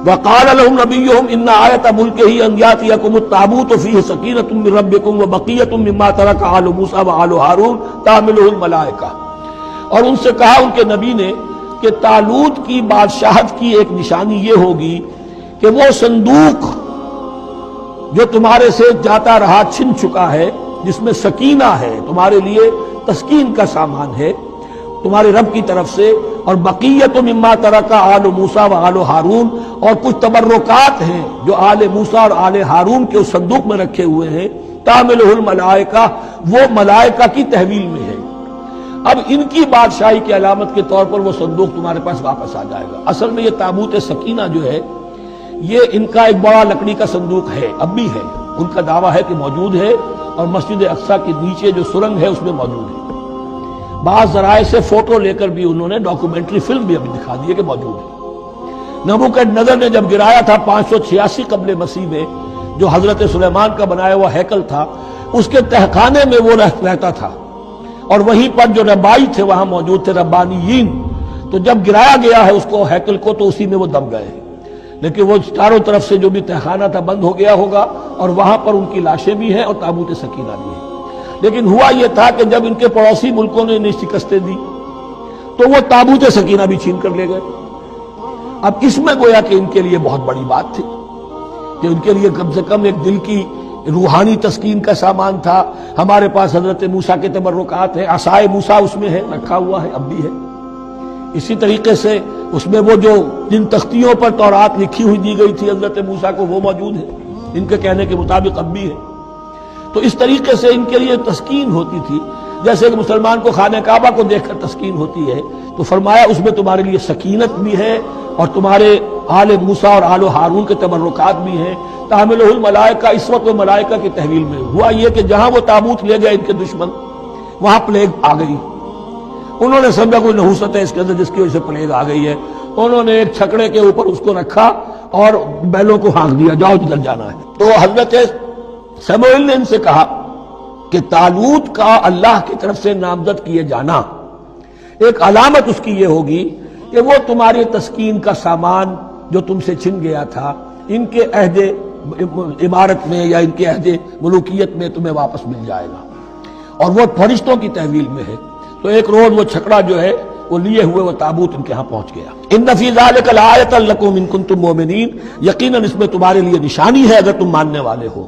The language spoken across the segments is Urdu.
وقال لهم نبيهم ان آیۃ ملکہ ان یاتیکم التابوت فیہ سکینۃ من ربکم وبقیۃ مما ترک آل موسیٰ وآل ہارون تحملہ الملائکہ، اور ان سے کہا ان کے نبی نے کہ طالوت کی بادشاہت کی ایک نشانی یہ ہوگی کہ وہ صندوق جو تمہارے سے جاتا رہا چھن چکا ہے، جس میں سکینہ ہے، تمہارے لیے تسکین کا سامان ہے تمہارے رب کی طرف سے، اور بقیت مما ترک آل موسیٰ و آل ہارون، اور کچھ تبرکات ہیں جو آل موسیٰ اور آل ہارون کے اس صندوق میں رکھے ہوئے ہیں، تحملہ الملائکہ، وہ ملائکہ کی تحویل میں ہے۔ اب ان کی بادشاہی کی علامت کے طور پر وہ صندوق تمہارے پاس واپس آ جائے گا۔ اصل میں یہ تابوت سکینہ جو ہے یہ ان کا ایک بڑا لکڑی کا صندوق ہے، اب بھی ہے، ان کا دعویٰ ہے کہ موجود ہے، اور مسجد اقصیٰ کے نیچے جو سرنگ ہے اس میں موجود ہے۔ بعض ذرائع سے فوٹو لے کر بھی انہوں نے ڈاکومنٹری فلم بھی ابھی دکھا دی ہے کہ موجود ہے۔ نبوکدنضر نے جب گرایا تھا 586 قبل مسیح میں، جو حضرت سلیمان کا بنایا ہوا ہیکل تھا، اس کے تہخانے میں وہ رہتا تھا، اور وہیں پر جو ربائی تھے وہاں موجود تھے، ربانیین۔ تو جب گرایا گیا ہے اس کو، ہیکل کو، تو اسی میں وہ دب گئے ہیں، لیکن وہ چاروں طرف سے جو بھی تہخانہ تھا بند ہو گیا ہوگا، اور وہاں پر ان کی لاشیں بھی ہیں اور تابوت سکینہ بھی ہے۔ لیکن ہوا یہ تھا کہ جب ان کے پڑوسی ملکوں نے انہیں شکستیں دی تو وہ تابوت سکینہ بھی چھین کر لے گئے۔ اب اس میں گویا کہ ان کے لیے بہت بڑی بات تھی کہ ان کے لیے کم سے کم ایک دل کی روحانی تسکین کا سامان تھا۔ ہمارے پاس حضرت موسیٰ کے تبرکات ہیں، عصائے موسیٰ اس میں ہے، رکھا ہوا ہے، اب بھی ہے۔ اسی طریقے سے اس میں وہ جو جن تختیوں پر تورات لکھی ہوئی دی گئی تھی حضرت موسیٰ کو، وہ موجود ہے، ان کے کہنے کے مطابق اب بھی ہے۔ تو اس طریقے سے ان کے لیے تسکین ہوتی تھی، جیسے کہ مسلمان کو خانہ کعبہ کو دیکھ کر تسکین ہوتی ہے، تو فرمایا اس میں تمہارے لیے سکینت بھی ہے، اور تمہارے آل موسیٰ اور آل ہارون کے تبرکات بھی ہیں۔ تحملہ الملائکہ، اس وقت وہ ملائکہ کی تحویل میں ہوا یہ کہ جہاں وہ تابوت لے گئے ان کے دشمن، وہاں پلیگ آ گئی۔ انہوں نے سمجھا کوئی نحوست ہے اس کے اندر جس کی وجہ سے پلیگ آ گئی ہے، انہوں نے ایک چھکڑے کے اوپر اس کو رکھا اور بیلوں کو ہانک دیا، جاؤ جدھر جانا ہے۔ تو حضرت سموئیل نے ان سے کہا کہ طالوت کا اللہ کی طرف سے نامزد کیے جانا ایک علامت اس کی یہ ہوگی کہ وہ تمہاری تسکین کا سامان جو تم سے چھن گیا تھا، ان کے عہد عمارت میں یا ان کے عہد ملوکیت میں تمہیں واپس مل جائے گا، اور وہ فرشتوں کی تحویل میں ہے۔ تو ایک روز وہ چھکڑا جو ہے وہ لیے ہوئے وہ تابوت ان کے ہاں پہنچ گیا۔ ان فی ذلک لآیۃ لکم ان کنتم مؤمنین، یقیناً اس میں تمہارے لیے نشانی ہے اگر تم ماننے والے ہو۔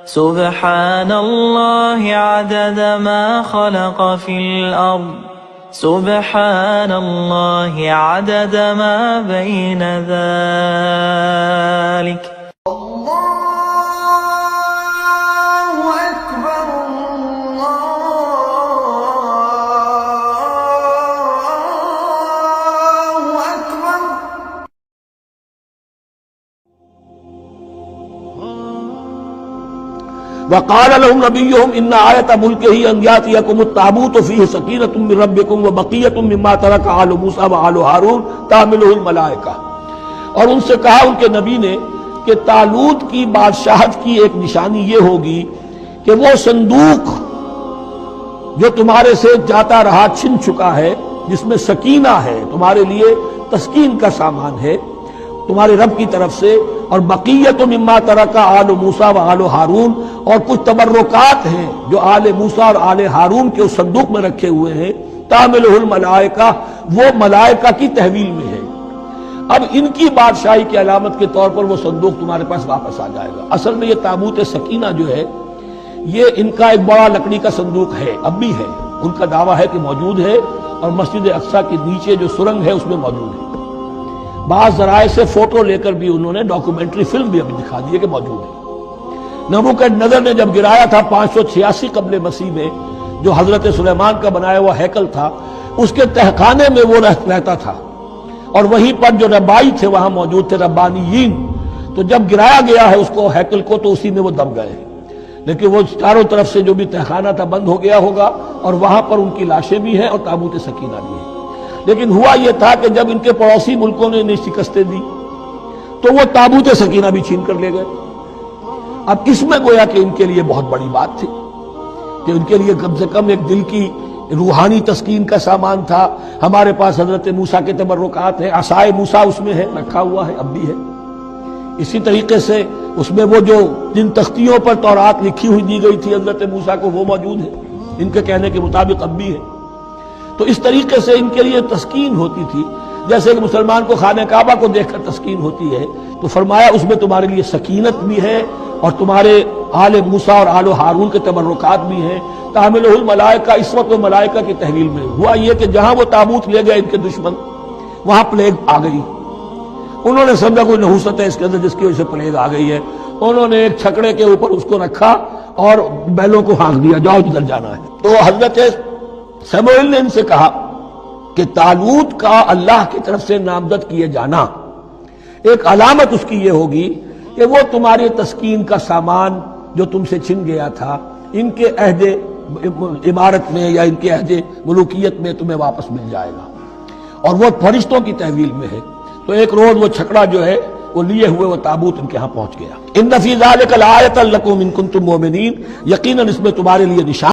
سبحان اللہ عدد ما خلق فی الارض، سبحان اللہ عدد ما بین ذلک۔ وقال لهم نبيهم ان آیۃ ملکہ ان یاتیکم التابوت فیہ سکینۃ من ربکم وبقیۃ مما ترک آل موسیٰ وآل ہارون تحملہ الملائکہ، اور ان سے کہا ان کے نبی نے کہ طالوت کی بادشاہت کی ایک نشانی یہ ہوگی کہ وہ صندوق جو تمہارے سے جاتا رہا چھن چکا ہے، جس میں سکینہ ہے، تمہارے لیے تسکین کا سامان ہے تمہارے رب کی طرف سے، اور بقیت مما ترک آل موسیٰ و آل ہارون، اور کچھ تبرکات ہیں جو آل موسیٰ اور آل ہارون کے اس صندوق میں رکھے ہوئے ہیں، تحملہ الملائکہ، وہ ملائکہ کی تحویل میں ہے۔ اب ان کی بادشاہی کی علامت کے طور پر وہ صندوق تمہارے پاس واپس آ جائے گا۔ اصل میں یہ تابوت سکینہ جو ہے یہ ان کا ایک بڑا لکڑی کا صندوق ہے، اب بھی ہے، ان کا دعویٰ ہے کہ موجود ہے، اور مسجد اقصیٰ کے نیچے جو سرنگ ہے اس میں موجود ہے۔ بعض ذرائع سے فوٹو لے کر بھی انہوں نے ڈاکومنٹری فلم بھی ابھی دکھا دی ہے کہ موجود ہے۔ نبوکدنضر نے جب گرایا تھا 586 قبل مسیح میں، جو حضرت سلیمان کا بنایا ہوا ہیکل تھا، اس کے تہخانے میں وہ رہتا تھا، اور وہیں پر جو ربائی تھے وہاں موجود تھے، ربانیین۔ تو جب گرایا گیا ہے اس کو، ہیکل کو، تو اسی میں وہ دب گئے ہیں، لیکن وہ چاروں طرف سے جو بھی تہخانہ تھا بند ہو گیا ہوگا، اور وہاں پر ان کی لاشیں بھی ہیں اور تابوت سکینہ بھی ہے۔ لیکن ہوا یہ تھا کہ جب ان کے پڑوسی ملکوں نے انہیں شکستیں دی تو وہ تابوت سکینہ بھی چھین کر لے گئے۔ اب اس میں گویا کہ ان کے لیے بہت بڑی بات تھی کہ ان کے لیے کم سے کم ایک دل کی روحانی تسکین کا سامان تھا، ہمارے پاس حضرت موسیٰ کے تبرکات ہیں، عصائے موسیٰ اس میں ہے، رکھا ہوا ہے، اب بھی ہے۔ اسی طریقے سے اس میں وہ جو جن تختیوں پر تورات لکھی ہوئی دی گئی تھی حضرت موسیٰ کو، وہ موجود ہے، ان کے کہنے کے مطابق اب بھی ہے۔ تو اس طریقے سے ان کے لیے تسکین ہوتی تھی، جیسے کہ مسلمان کو خانہ کعبہ کو دیکھ کر تسکین ہوتی ہے، تو فرمایا اس میں تمہارے لیے سکینت بھی ہے، اور تمہارے آل موسیٰ اور آل ہارون کے تبرکات بھی ہیں۔ تحملہ الملائکہ، اس وقت وہ ملائکہ کی تحویل میں ہوا یہ کہ جہاں وہ تابوت لے گئے ان کے دشمن، وہاں پلیگ آ گئی۔ انہوں نے سمجھا کوئی نحوست ہے اس کے اندر جس کی وجہ سے پلیگ آ گئی ہے، انہوں نے ایک چھکڑے کے اوپر اس کو رکھا اور بیلوں کو ہانک دیا، جاؤ جدھر جانا ہے۔ تو حضرت سموئیل نے ان سے کہا کہ طالوت کا اللہ کی طرف سے نامزد کیے جانا ایک علامت اس کی یہ ہوگی کہ وہ تمہاری تسکین کا سامان جو تم سے چھن گیا تھا، ان کے عہد امارت میں یا ان کے عہد ملوکیت میں تمہیں واپس مل جائے گا، اور وہ فرشتوں کی تحویل میں ہے۔ تو ایک روز وہ چھکڑا جو ہے وہ لیے ہوئے وہ تابوت ان کے ہاں پہنچ گیا۔ ان فی ذلک لآیۃ لکم ان کنتم مؤمنین، یقیناً اس میں تمہارے لیے نشان